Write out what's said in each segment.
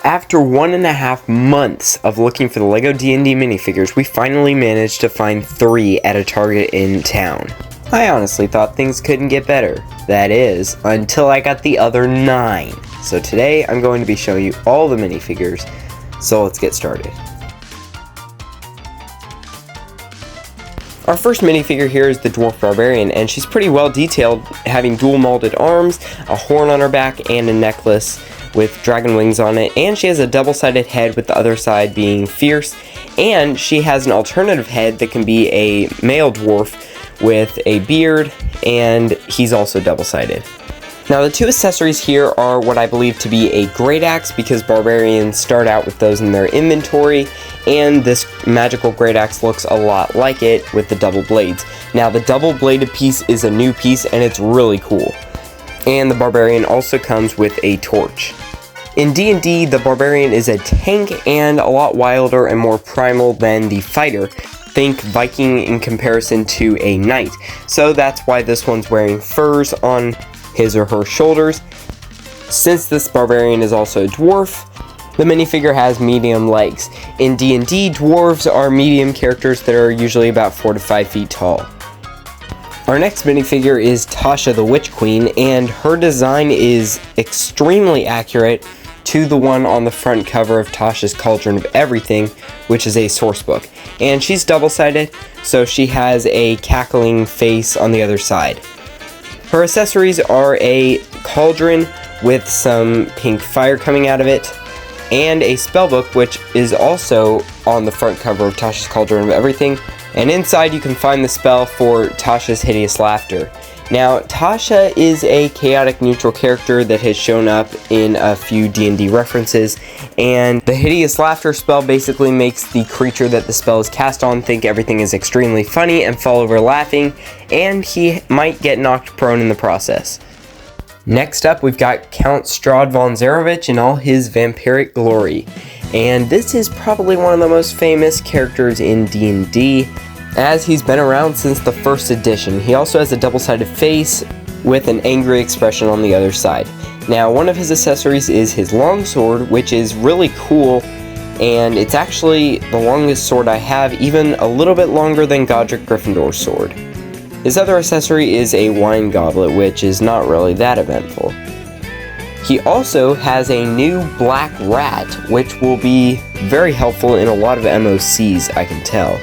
After 1.5 months of looking for the LEGO D&D minifigures, we finally managed to find 3 at a Target in town. I honestly thought things couldn't get better. That is, until I got the other 9. So today I'm going to be showing you all the minifigures, so let's get started. Our first minifigure here is the Dwarf Barbarian, and she's pretty well detailed, having dual molded arms, a horn on her back, and a necklace with dragon wings on it, and she has a double-sided head with the other side being fierce, and she has an alternative head that can be a male dwarf with a beard, and he's also double-sided. Now the 2 accessories here are what I believe to be a great axe, because barbarians start out with those in their inventory, and this magical great axe looks a lot like it with the double blades. Now the double bladed piece is a new piece and it's really cool. And the barbarian also comes with a torch. In D&D, the barbarian is a tank and a lot wilder and more primal than the fighter. Think Viking in comparison to a knight. So that's why this one's wearing furs on his or her shoulders. Since this barbarian is also a dwarf, the minifigure has medium legs. In D&D, dwarves are medium characters that are usually about 4 to 5 feet tall. Our next minifigure is Tasha the Witch Queen, and her design is extremely accurate to the one on the front cover of Tasha's Cauldron of Everything, which is a source book. And she's double-sided, so she has a cackling face on the other side. Her accessories are a cauldron with some pink fire coming out of it, and a spellbook, which is also on the front cover of Tasha's Cauldron of Everything, and inside you can find the spell for Tasha's Hideous Laughter. Now, Tasha is a chaotic neutral character that has shown up in a few D&D references, and the Hideous Laughter spell basically makes the creature that the spell is cast on think everything is extremely funny and fall over laughing, and he might get knocked prone in the process. Next up, we've got Count Strahd von Zarovich in all his vampiric glory, and this is probably one of the most famous characters in D&D, as he's been around since the first edition. He also has a double-sided face with an angry expression on the other side. Now, one of his accessories is his longsword, which is really cool, and it's actually the longest sword I have, even a little bit longer than Godric Gryffindor's sword. His other accessory is a wine goblet, which is not really that eventful. He also has a new black rat, which will be very helpful in a lot of MOCs, I can tell.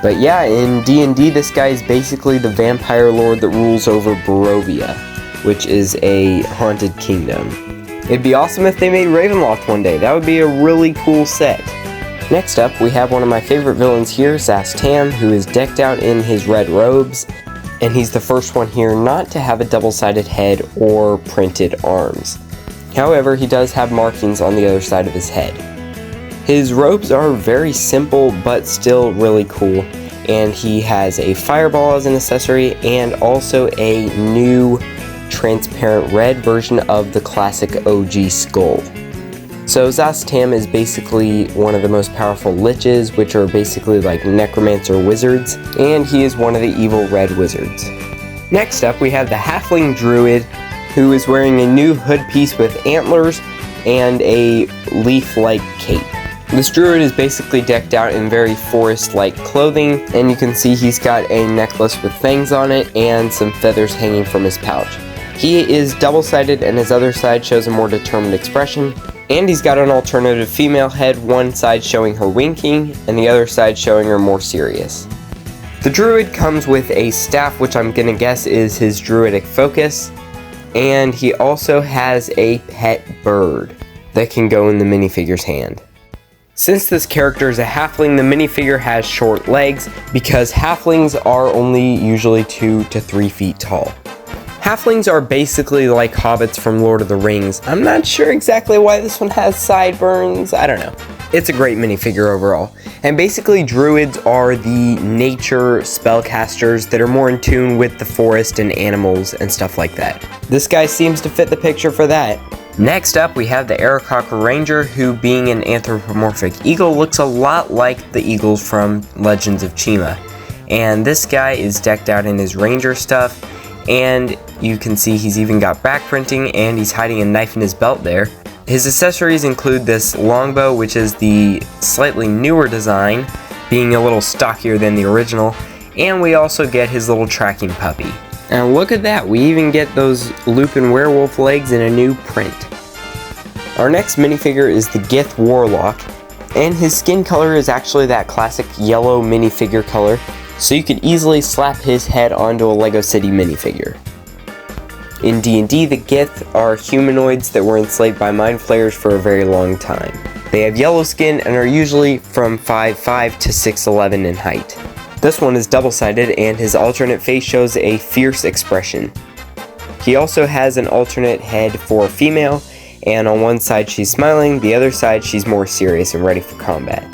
But yeah, in D&D, this guy is basically the vampire lord that rules over Barovia, which is a haunted kingdom. It'd be awesome if they made Ravenloft one day. That would be a really cool set. Next up, we have one of my favorite villains here, Zast Tam, who is decked out in his red robes, and he's the first one here not to have a double-sided head or printed arms. However, he does have markings on the other side of his head. His robes are very simple but still really cool, and he has a fireball as an accessory and also a new transparent red version of the classic OG skull. So Zast Tam is basically one of the most powerful liches, which are basically like necromancer wizards, and he is one of the evil red wizards. Next up, we have the Halfling Druid, who is wearing a new hood piece with antlers and a leaf-like cape. This druid is basically decked out in very forest-like clothing, and you can see he's got a necklace with fangs on it and some feathers hanging from his pouch. He is double-sided, and his other side shows a more determined expression, and he's got an alternative female head, one side showing her winking, and the other side showing her more serious. The druid comes with a staff, which I'm gonna guess is his druidic focus, and he also has a pet bird that can go in the minifigure's hand. Since this character is a halfling, the minifigure has short legs because halflings are only usually 2 to 3 feet tall. Halflings are basically like hobbits from Lord of the Rings. I'm not sure exactly why this one has sideburns, I don't know. It's a great minifigure overall. And basically druids are the nature spellcasters that are more in tune with the forest and animals and stuff like that. This guy seems to fit the picture for that. Next up, we have the Aarakocra Ranger, who, being an anthropomorphic eagle, looks a lot like the eagles from Legends of Chima. And this guy is decked out in his ranger stuff, and you can see he's even got back printing, and he's hiding a knife in his belt there. His accessories include this longbow, which is the slightly newer design, being a little stockier than the original, and we also get his little tracking puppy. And look at that, we even get those Lupin werewolf legs in a new print. Our next minifigure is the Gith Warlock, and his skin color is actually that classic yellow minifigure color, so you could easily slap his head onto a LEGO City minifigure. In D&D, the Gith are humanoids that were enslaved by mind flayers for a very long time. They have yellow skin and are usually from 5'5" to 6'11" in height. This one is double-sided and his alternate face shows a fierce expression. He also has an alternate head for a female, and on one side she's smiling, the other side she's more serious and ready for combat.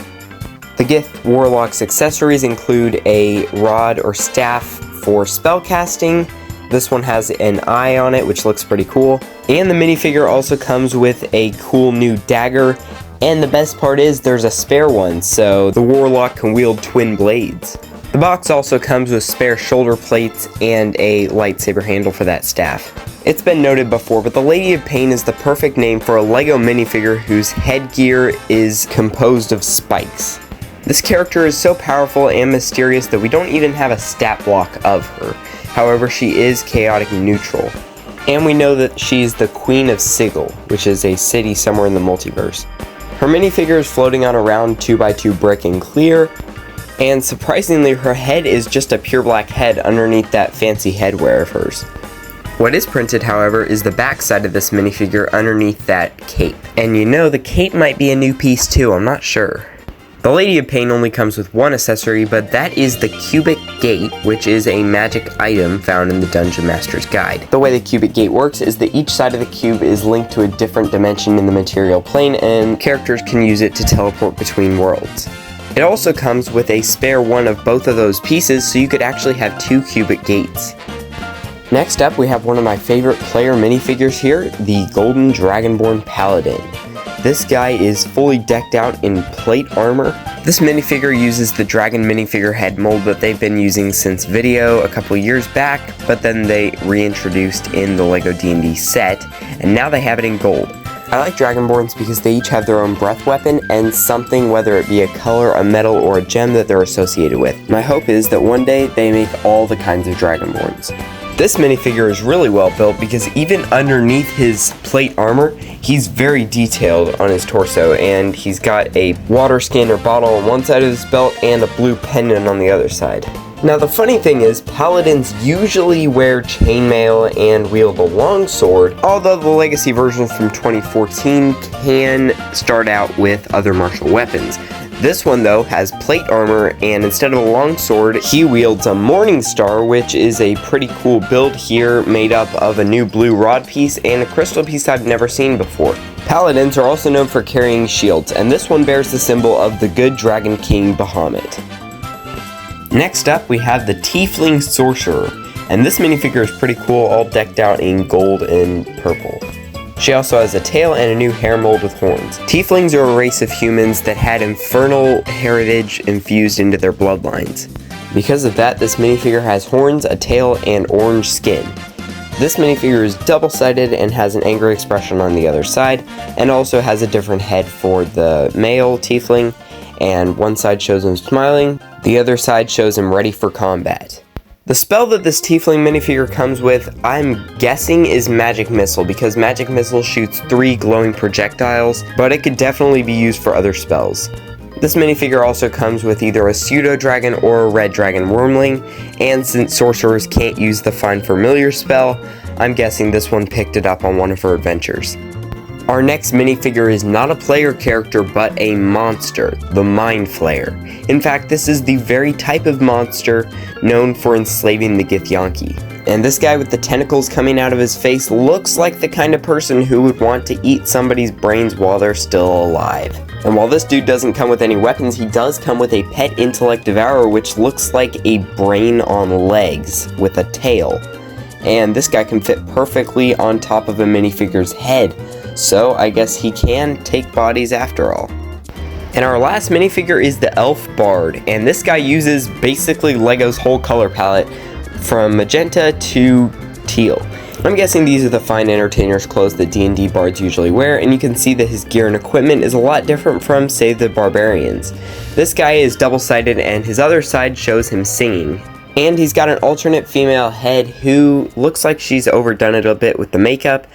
The Gith Warlock's accessories include a rod or staff for spellcasting. This one has an eye on it, which looks pretty cool. And the minifigure also comes with a cool new dagger. And the best part is there's a spare one, so the Warlock can wield twin blades. The box also comes with spare shoulder plates and a lightsaber handle for that staff. It's been noted before, but the Lady of Pain is the perfect name for a LEGO minifigure whose headgear is composed of spikes. This character is so powerful and mysterious that we don't even have a stat block of her. However, she is chaotic neutral. And we know that she's the Queen of Sigil, which is a city somewhere in the multiverse. Her minifigure is floating on a round 2x2 brick and clear, and surprisingly her head is just a pure black head underneath that fancy headwear of hers. What is printed, however, is the back side of this minifigure underneath that cape. And you know, the cape might be a new piece too, I'm not sure. The Lady of Pain only comes with one accessory, but that is the Cubic Gate, which is a magic item found in the Dungeon Master's Guide. The way the Cubic Gate works is that each side of the cube is linked to a different dimension in the material plane, and characters can use it to teleport between worlds. It also comes with a spare one of both of those pieces, so you could actually have two Cubic Gates. Next up, we have one of my favorite player minifigures here, the Golden Dragonborn Paladin. This guy is fully decked out in plate armor. This minifigure uses the dragon minifigure head mold that they've been using since video a couple years back, but then they reintroduced in the LEGO D&D set, and now they have it in gold. I like Dragonborns because they each have their own breath weapon and something, whether it be a color, a metal, or a gem that they're associated with. My hope is that one day they make all the kinds of Dragonborns. This minifigure is really well built because even underneath his plate armor, he's very detailed on his torso, and he's got a water skin or bottle on one side of his belt and a blue pendant on the other side. Now the funny thing is, paladins usually wear chainmail and wield a longsword, although the legacy version from 2014 can start out with other martial weapons. This one though has plate armor, and instead of a longsword, he wields a Morning Star, which is a pretty cool build here, made up of a new blue rod piece and a crystal piece I've never seen before. Paladins are also known for carrying shields, and this one bears the symbol of the good Dragon King Bahamut. Next up, we have the Tling Sorcerer, and this minifigure is pretty cool, all decked out in gold and purple. She also has a tail and a new hair mold with horns. Tieflings are a race of humans that had infernal heritage infused into their bloodlines. Because of that, this minifigure has horns, a tail, and orange skin. This minifigure is double-sided and has an angry expression on the other side, and also has a different head for the male Tiefling, and one side shows him smiling, the other side shows him ready for combat. The spell that this Tiefling minifigure comes with, I'm guessing, is Magic Missile, because Magic Missile shoots 3 glowing projectiles, but it could definitely be used for other spells. This minifigure also comes with either a pseudo-dragon or a red dragon wormling, and since sorcerers can't use the Find Familiar spell, I'm guessing this one picked it up on one of her adventures. Our next minifigure is not a player character, but a monster, the Mind Flayer. In fact, this is the very type of monster known for enslaving the Githyanki. And this guy with the tentacles coming out of his face looks like the kind of person who would want to eat somebody's brains while they're still alive. And while this dude doesn't come with any weapons, he does come with a pet intellect devourer, which looks like a brain on legs with a tail. And this guy can fit perfectly on top of a minifigure's head. So I guess he can take bodies after all. And our last minifigure is the Elf Bard, and this guy uses basically LEGO's whole color palette from magenta to teal. I'm guessing these are the fine entertainer's clothes that D&D bards usually wear, and you can see that his gear and equipment is a lot different from, say, the barbarians. This guy is double-sided, and his other side shows him singing. And he's got an alternate female head who looks like she's overdone it a bit with the makeup,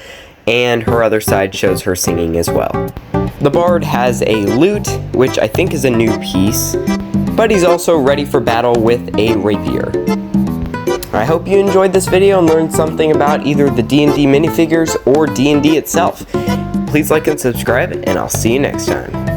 and her other side shows her singing as well. The bard has a lute, which I think is a new piece, but he's also ready for battle with a rapier. I hope you enjoyed this video and learned something about either the D&D minifigures or D&D itself. Please like and subscribe, and I'll see you next time.